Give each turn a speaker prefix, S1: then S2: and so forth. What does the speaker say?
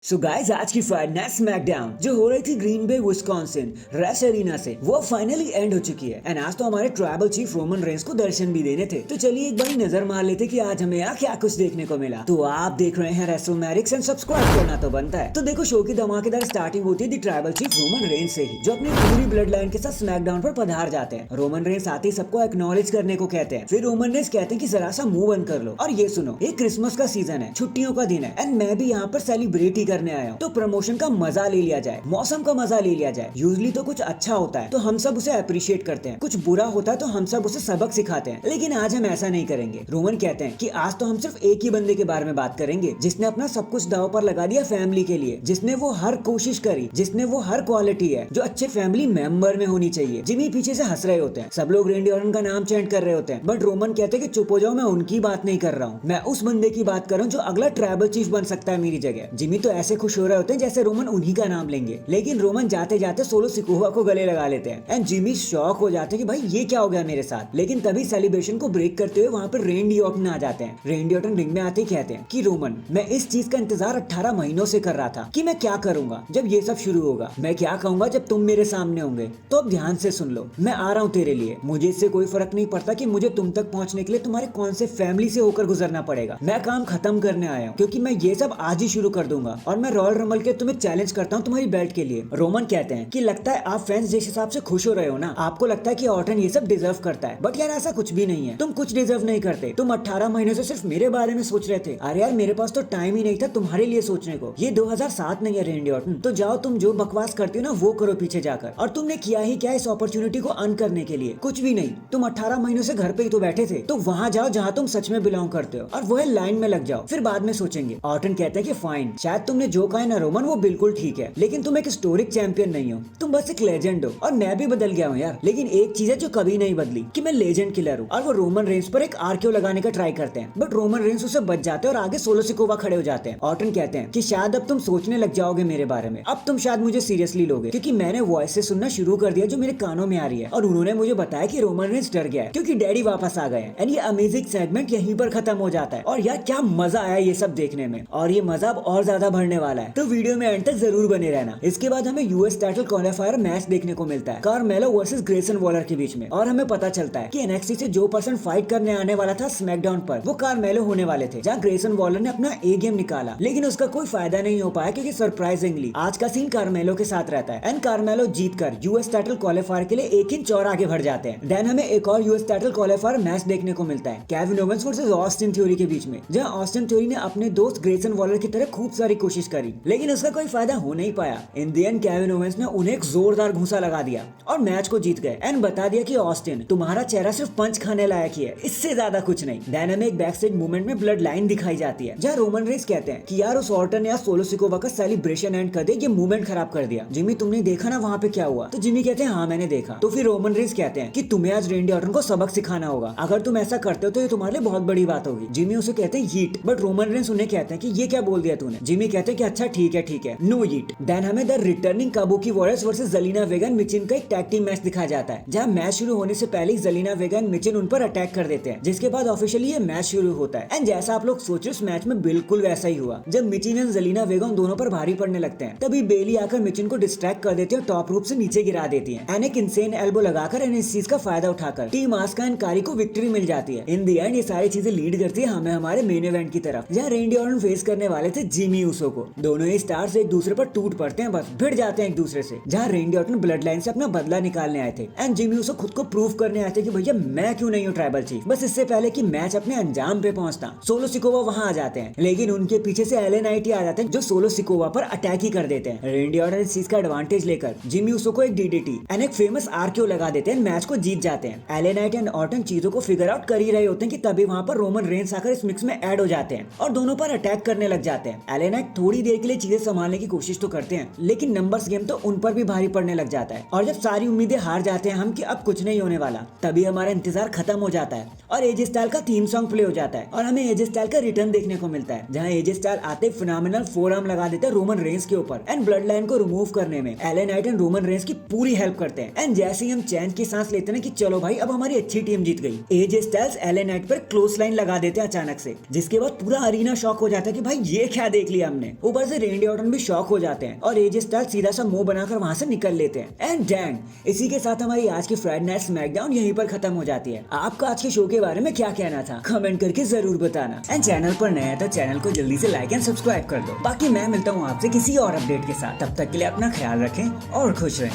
S1: So guys आज की fight ना स्मैकडाउन जो हो रही थी Green Bay Wisconsin race arena से वो फाइनली एंड हो चुकी है एंड आज तो हमारे ट्राइबल चीफ रोमन रेंस को दर्शन भी देने थे। तो चलिए एक बार नजर मार लेते कि आज हमें यहाँ क्या कुछ देखने को मिला। तो आप देख रहे हैं रेसलमैनिक्स एंड सब्सक्राइब करना तो बनता है। तो देखो शो की धमाकेदार स्टार्टिंग होती है ट्राइबल चीफ रोमन रेंस से ही, जो अपनी पूरी ब्लड लाइन के साथ स्मैकडाउन पर पधार जाते हैं। रोमन रेंस आते ही सबको एक्नॉलेज करने को कहते हैं। फिर रोमन रेंस कहते हैं कि जरा सा मुंह बंद कर लो और ये सुनो, ये क्रिसमस का सीजन है, छुट्टियों का दिन है एंड मैं भी यहाँ पर सेलिब्रेट ही करने आया हूँ। तो प्रमोशन का मजा ले लिया जाए, मौसम का मजा ले लिया जाए। यूजली तो कुछ अच्छा होता है तो हम सब उसे अप्रिशिएट करते हैं, कुछ बुरा होता है तो हम सब उसे सबक सिखाते हैं, लेकिन आज हम ऐसा नहीं करेंगे। रोमन कहते हैं कि आज तो हम सिर्फ एक ही बंदे के बारे में बात करेंगे जिसने अपना सब कुछ दांव पर लगा दिया फैमिली के लिए, जिसने वो हर कोशिश करी, जिसने वो हर क्वालिटी है जो अच्छे फैमिली मेंबर में होनी चाहिए। जिमी पीछे से हंस रहे होते हैं, सब लोग रेंडी ऑर्टन का नाम चैंट कर रहे होते हैं, बट रोमन कहते हैं कि चुप हो जाओ, मैं उनकी बात नहीं कर रहा हूँ, मैं उस बंदे की बात कर रहा हूँ जो अगला ट्राइबल चीफ बन सकता है मेरी जगह। जिमी तो ऐसे खुश हो रहे होते हैं जैसे रोमन उन्हीं का नाम लेंगे, लेकिन रोमन जाते जाते सोलो सिकोवा को गले लगा लेते हैं एंड जिमी शॉक हो जाते हैं कि भाई ये क्या हो गया मेरे साथ। लेकिन तभी सेलिब्रेशन को ब्रेक करते हुए वहाँ पर रेंडी ऑर्टन आ जाते हैं। रेंडी ऑर्टन रिंग में आते ही कहते हैं कि रोमन, मैं इस चीज का इंतजार 18 महीनों से कर रहा था कि मैं क्या करूंगा जब ये सब शुरू होगा, मैं क्या कहूंगा जब तुम मेरे सामने होंगे। तो अब ध्यान से सुन लो, मैं आ रहा हूँ तेरे लिए। मुझे इससे कोई फर्क नहीं पड़ता कि मुझे तुम तक पहुंचने के लिए तुम्हारे कौन से फैमिली से होकर गुजरना पड़ेगा। मैं काम खत्म करने आया हूँ क्योंकि मैं ये सब आज ही शुरू कर दूंगा और मैं रॉयल रंबल के तुम्हें चैलेंज करता हूँ तुम्हारी बेल्ट के लिए। रोमन कहते हैं कि लगता है आप फैंस जिस हिसाब से खुश हो रहे हो ना, आपको लगता है कि ऑर्टन ये सब डिजर्व करता है, बट यार ऐसा कुछ भी नहीं है। तुम कुछ डिजर्व नहीं करते। तुम 18 महीनों से सिर्फ मेरे बारे में सोच रहे थे। अरे यार मेरे पास तो टाइम ही नहीं था तुम्हारे लिए सोचने को। ये 2007 नहीं है रेंडी ऑर्टन। तो जाओ, तुम जो बकवास करते हो ना वो करो पीछे जाकर। और तुमने किया ही क्या इस अपॉर्चुनिटी को अर्न करने के लिए? कुछ भी नहीं। तुम 18 महीनों से घर पे ही तो बैठे थे, तो वहाँ जाओ जहाँ तुम सच में बिलोंग करते हो और वो है लाइन में लग जाओ, फिर बाद में सोचेंगे। ऑर्टन कहते हैं कि फाइन, शायद तुमने जो कहा है ना रोमन वो बिल्कुल ठीक है, लेकिन तुम एक हिस्टोरिक चैंपियन नहीं हो, तुम बस एक लेजेंड हो। और मैं भी बदल गया हूँ यार, लेकिन एक चीज है जो कभी नहीं बदली कि मैं लेजेंड किलर हूँ। और वो रोमन रेंस पर एक आरक्यू लगाने का ट्राई करते हैं, बट रोमन रेंस उसे बच जाते हैं और आगे सोलो सिकोवा खड़े हो जाते हैं। ऑर्टन कहते हैं कि शायद अब तुम सोचने लग जाओगे मेरे बारे में, अब तुम शायद मुझे सीरियसली लोगे, क्योंकि मैंने वॉइसेस सुनना शुरू कर दिया जो मेरे कानों में आ रही है और उन्होंने मुझे बताया कि रोमन रेंस डर गया है क्योंकि डैडी वापस आ गए हैं। एंड ये अमेजिंग सेगमेंट यहीं पर खत्म हो जाता है। और यार क्या मजा आया ये सब देखने में, और ये मजा अब और ज्यादा बढ़ने वाला है, तो वीडियो में एंड तक जरूर बने रहना। इसके बाद हमें यूएस टाइटल क्वालिफायर मैच देखने को मिलता है कार्मेलो वर्सेस ग्रेसन वॉलर के बीच में, और हमें पता चलता है कि एनएक्सटी से जो पर्सन फाइट करने आने वाला था स्मैकडाउन पर वो कार्मेलो होने वाले थे, जहाँ ग्रेसन वॉलर ने अपना ए गेम निकाला, लेकिन उसका कोई फायदा नहीं हो पाया क्योंकि सरप्राइजिंगली आज का सीन कार्मेलो के साथ रहता है एंड कार्मेलो जीतकर यूएस टाइटल क्वालिफायर के लिए एक इंच और आगे बढ़ जाते हैं। देन हमें एक और यूएस टाइटल क्वालिफायर मैच देखने को मिलता है Kevin Owens versus Austin theory के बीच में, जहाँ ऑस्टिन थ्योरी ने अपने दोस्त ग्रेसन वॉलर की तरह खूब सारी कोशिश करी, लेकिन उसका कोई फायदा हो नहीं पाया। इन दी एंड केविन ओवेंस ने उन्हें एक जोरदार घूंसा लगा दिया और मैच को जीत गए एंड बता दिया कि ऑस्टिन तुम्हारा चेहरा सिर्फ पंच खाने लायक ही है, इससे ज्यादा कुछ नहीं। देन हमें एक बैक स्टेज मूवमेंट में ब्लड लाइन दिखाई जाती है जहाँ रोमन रेंस कहते हैं कि यार उस ऑर्टन ने यार सोलो सिकोवा का सेलिब्रेशन एंड कर दिया, ये मूवमेंट खराब कर दिया। जिमी तुमने देखा ना वहाँ पे क्या हुआ? तो जिमी कहते हैं हाँ मैंने देखा। तो फिर रोमन रेंस कहते हैं कि तुम्हें आज रेंडी ऑर्टन को सबक सिखाना होगा, अगर तुम ऐसा करते हो तो ये तुम्हारे लिए बहुत बड़ी बात होगी। जिमी उसे कहते हैं यीट, बट रोमन रेंस उन्हें कहते हैं कि ये क्या बोल दिया तूने? जिमी कहते हैं कि अच्छा ठीक है नो यीट। देन हमें the returning Kabuki Warriors versus Zelina Vega and Michin का एक टैग टीम मैच दिखाया जाता है, जहाँ मैच शुरू होने से पहले ज़ेलिना वेगा एंड मिचिन उन पर अटैक कर देते हैं, जिसके बाद ऑफिशियली ये मैच शुरू होता है। एंड जैसा आप लोग सोच रहे हो, उस मैच में बिल्कुल वैसा ही हुआ। जब मिचिन एंड ज़ेलिना वेगा उन दोनों पर भारी पड़ने लगते हैं, तभी बेली आकर मिचिन को डिस्ट्रैक्ट कर देती है और टॉप रूप से नीचे गिरा देती है एंड एक इंसेन एल्बो लगाकर इस चीज का फायदा उठाकर टीम आस्का एंड कारी को विक्ट्री मिल जाती है। इन दी एंड ये सारी चीजें लीड करती है हमें हमारे मेन इवेंट की तरफ, जहाँ रेंडी ऑर्टन फेस करने वाले थे जिमी ऊसो को। दोनों ही स्टार्स एक दूसरे पर टूट पड़ते हैं, बस भिड़ जाते हैं एक दूसरे से, जहाँ रेंडी ऑर्टन ब्लड लाइन से अपना बदला निकालने आए थे एंड जिमी ऊसो खुद को प्रूव करने आए थे कि भैया मैं क्यों नहीं हूँ ट्राइबल चीफ। बस इससे पहले कि मैच अपने अंजाम पे पहुंचता, सोलो सिकोवा वहां आ जाते हैं, लेकिन उनके पीछे से एलन नाइट आ जाते हैं जो सोलो सिकोवा पर अटैक ही कर देते हैं। रेंडी ऑर्टन इस चीज का एडवांटेज लेकर जिमी ऊसो को एक डीडीटी एंड एक फेमस आरक्यू लगा देते हैं, मैच को जीत जाते हैं। एलन नाइट एंड ऑर्टन चीजों को फिगर आउट कर ही रहे होते हैं कि तभी वहां पर रोमन रेंस आकर इस मिक्स में ऐड हो जाते हैं और दोनों पर अटैक करने लग जाते हैं। एलन नाइट थोड़ी देर के लिए चीजें संभालने की कोशिश तो करते हैं, लेकिन नंबर्स गेम तो उन पर भी भारी पड़ने लग जाता है और जब सारी उम्मीदें हार जाते हैं हम कि अब कुछ नहीं होने वाला, तभी हमारा इंतजार खत्म हो जाता है और एजे स्टाइल का थीम सॉन्ग प्ले हो जाता है और हमें एजे स्टाइल का रिटर्न देखने को मिलता है, जहाँ एजे स्टाइल आते फिनोमिनल फोरआर्म लगा देते हैं रोमन रेंस के ऊपर एंड ब्लड लाइन को रिमूव करने में Alan Knight and Roman Reigns की पूरी हेल्प करते हैं। एंड जैसे ही हम चैन की सांस लेते हैं कि चलो भाई अब हमारी अच्छी टीम जीत गई, एजे स्टाइल्स एलन नाइट पर क्लोज लाइन लगा देते हैं अचानक से, जिसके बाद पूरा अरीना शॉक हो जाता है कि भाई ये क्या देख लिया हमने। हैं। ऊपर से रेंडी ऑर्टन भी शॉक हो जाते हैं और एजे स्टाइल सीधा सा मुंह बनाकर वहां से निकल लेते हैं। एंड डैंग, इसी के साथ हमारी आज की फ्राइडे नाइट स्मैकडाउन यहीं पर खत्म हो जाती है। आपका आज के शो के बारे में क्या कहना था कमेंट करके जरूर बताना। एंड चैनल पर नया है तो चैनल को जल्दी से लाइक एंड सब्सक्राइब कर दो। बाकी मैं मिलता हूँ आपसे किसी और अपडेट के साथ, तब तक के लिए अपना ख्याल रखें और खुश रहें।